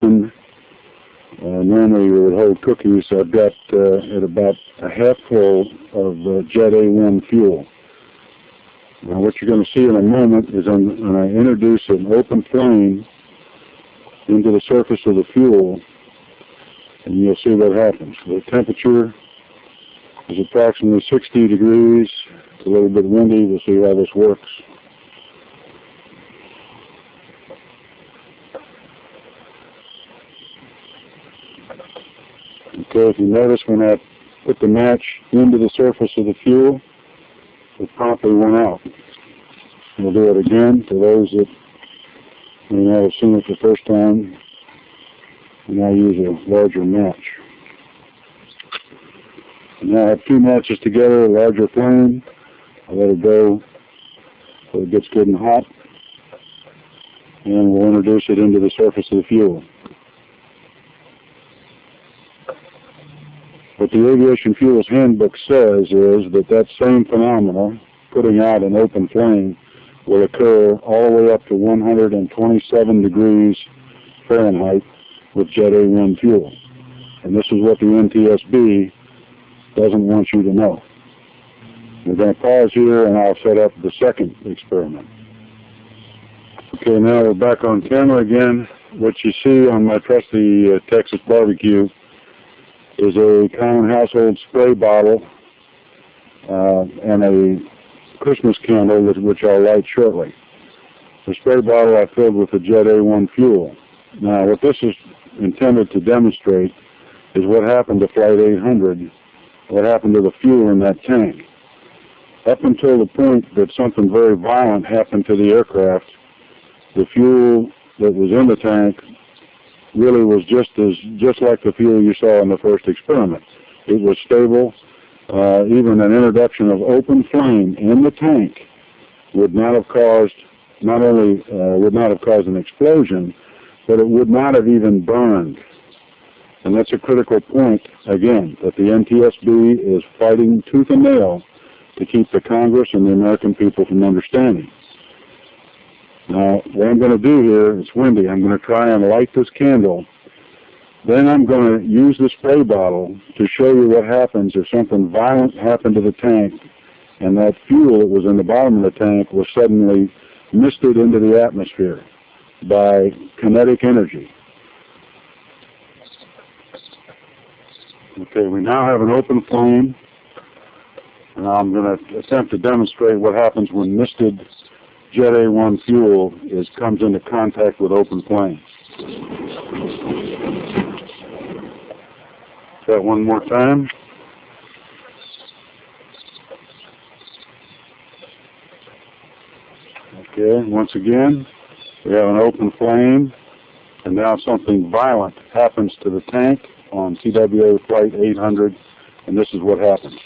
normally we would hold cookies. I've got at about a half full of Jet A1 fuel. Now what you're going to see in a moment is when I introduce an open flame into the surface of the fuel, and you'll see what happens. The temperature is approximately 60 degrees. It's a little bit windy. We'll see how this works. Okay, if you notice when I put the match into the surface of the fuel, it promptly went out. We'll do it again to those that may not have seen it the first time, and I use a larger match. And now I have two matches together, a larger flame. I let it go so it gets good and hot, and we'll introduce it into the surface of the fuel. What the Aviation Fuels Handbook says is that that same phenomena, putting out an open flame, will occur all the way up to 127 degrees Fahrenheit with Jet A1 fuel. And this is what the NTSB doesn't want you to know. We're going to pause here and I'll set up the second experiment. Okay, now we're back on camera again. What you see on my trusty Texas barbecue is a common household spray bottle and a Christmas candle, which I'll light shortly. The spray bottle I filled with the Jet A1 fuel. Now, what this is intended to demonstrate is what happened to Flight 800, what happened to the fuel in that tank. Up until the point that something very violent happened to the aircraft, the fuel that was in the tank really was just like the fuel you saw in the first experiment. It was stable. Even an introduction of open flame in the tank would not have caused, not only would not have caused an explosion, but it would not have even burned. And that's a critical point, again, that the NTSB is fighting tooth and nail to keep the Congress and the American people from understanding. Now, what I'm going to do here, it's windy, I'm going to try and light this candle. Then I'm going to use the spray bottle to show you what happens if something violent happened to the tank and that fuel that was in the bottom of the tank was suddenly misted into the atmosphere by kinetic energy. Okay, we now have an open flame, and I'm going to attempt to demonstrate what happens when misted Jet A1 fuel comes into contact with open flame. Try it one more time. Okay, once again, we have an open flame, and now something violent happens to the tank on TWA Flight 800, and this is what happens.